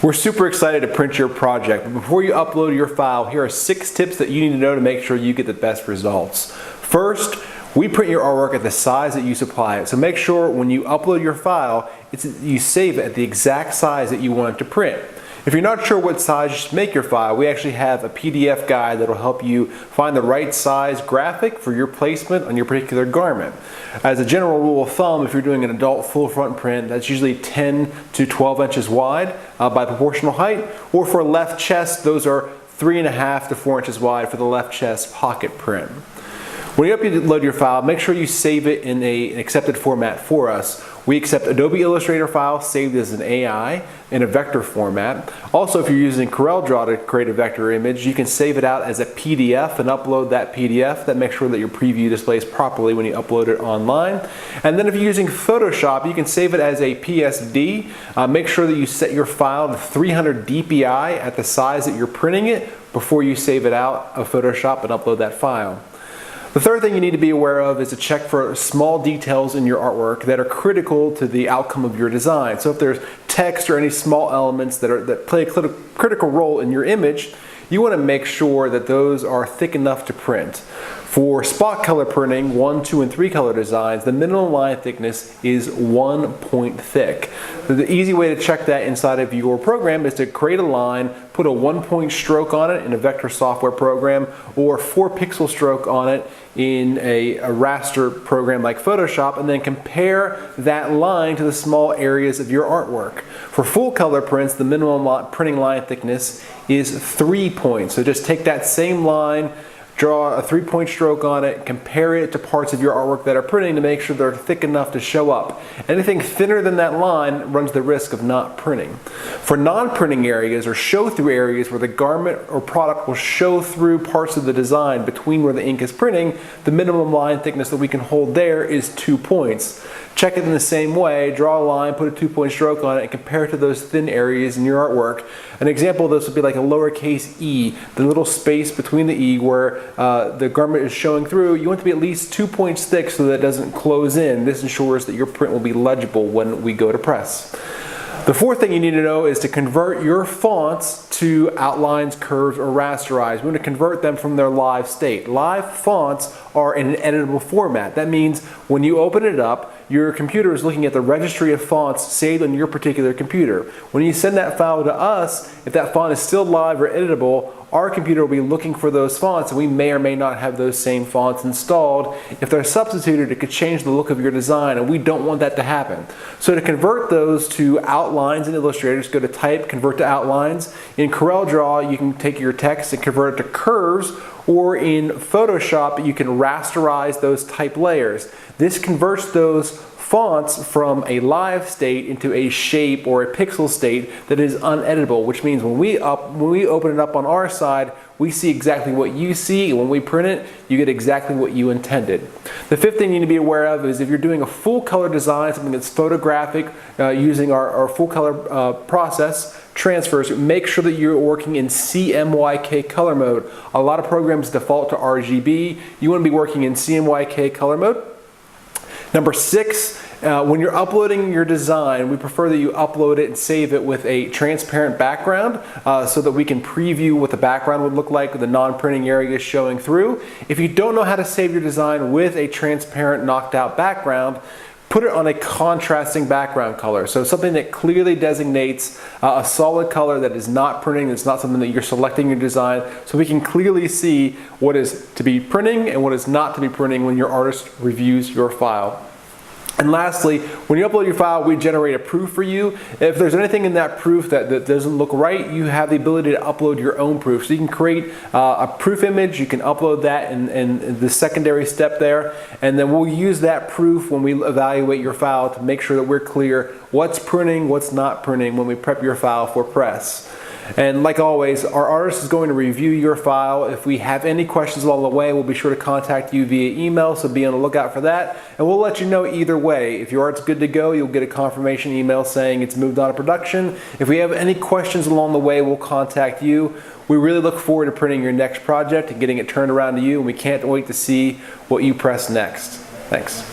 We're super excited to print your project, but before you upload your file, here are 6 tips that you need to know to make sure you get the best results. First, we print your artwork at the size that you supply it. So make sure when you upload your file, you save it at the exact size that you want it to print. If you're not sure what size you should make your file, we actually have a PDF guide that will help you find the right size graphic for your placement on your particular garment. As a general rule of thumb, if you're doing an adult full front print, that's usually 10 to 12 inches wide by proportional height, or for a left chest, those are 3.5 to 4 inches wide for the left chest pocket print. When you upload your file, make sure you save it in an accepted format for us. We accept Adobe Illustrator files saved as an AI in a vector format. Also, if you're using CorelDRAW to create a vector image, you can save it out as a PDF and upload that PDF. That makes sure that your preview displays properly when you upload it online. And then if you're using Photoshop, you can save it as a PSD. Make sure that you set your file to 300 dpi at the size that you're printing it before you save it out of Photoshop and upload that file. The third thing you need to be aware of is to check for small details in your artwork that are critical to the outcome of your design. So if there's text or any small elements that play a critical role in your image, you want to make sure that those are thick enough to print. For spot color printing, 1, 2, and 3 color designs, the minimum line thickness is 1 point thick. The easy way to check that inside of your program is to create a line, put a 1 point stroke on it in a vector software program, or 4 pixel stroke on it in a raster program like Photoshop, and then compare that line to the small areas of your artwork. For full color prints, the minimum printing line thickness is 3 points. So just take that same line, draw a 3 point stroke on it, compare it to parts of your artwork that are printing to make sure they're thick enough to show up. Anything thinner than that line runs the risk of not printing. For non-printing areas or show-through areas where the garment or product will show through parts of the design between where the ink is printing, the minimum line thickness that we can hold there is 2 points. Check it in the same way, draw a line, put a 2 point stroke on it, and compare it to those thin areas in your artwork. An example of this would be like a lowercase e, the little space between the e where the garment is showing through. You want it to be at least 2 points thick so that it doesn't close in. This ensures that your print will be legible when we go to press. The fourth thing you need to know is to convert your fonts to outlines, curves, or rasterized. We want to convert them from their live state. Live fonts are in an editable format. That means when you open it up, your computer is looking at the registry of fonts saved on your particular computer. When you send that file to us, if that font is still live or editable, our computer will be looking for those fonts, and we may or may not have those same fonts installed. If they're substituted, it could change the look of your design, and we don't want that to happen. So to convert those to outlines in Illustrator, just go to Type, Convert to Outlines. In CorelDRAW, you can take your text and convert it to curves, or in Photoshop, you can rasterize those type layers. This converts those fonts from a live state into a shape or a pixel state that is uneditable, which means when we open it up on our side, we see exactly what you see, and when we print it, you get exactly what you intended. The fifth thing you need to be aware of is if you're doing a full color design, something that's photographic, using our full color process, transfers, make sure that you're working in CMYK color mode. A lot of programs default to RGB. You want to be working in CMYK color mode. Number 6, when you're uploading your design, we prefer that you upload it and save it with a transparent background so that we can preview what the background would look like with the non-printing areas showing through. If you don't know how to save your design with a transparent knocked out background, put it on a contrasting background color. So something that clearly designates a solid color that is not printing, that's not something that you're selecting your design, so we can clearly see what is to be printing and what is not to be printing when your artist reviews your file. And lastly, when you upload your file, we generate a proof for you. If there's anything in that proof that doesn't look right, you have the ability to upload your own proof. So you can create a proof image, you can upload that in the secondary step there, and then we'll use that proof when we evaluate your file to make sure that we're clear what's printing, what's not printing when we prep your file for press. And like always, our artist is going to review your file. If we have any questions along the way, we'll be sure to contact you via email, so be on the lookout for that. And we'll let you know either way. If your art's good to go, you'll get a confirmation email saying it's moved on to production. If we have any questions along the way, we'll contact you. We really look forward to printing your next project and getting it turned around to you, and we can't wait to see what you press next. Thanks.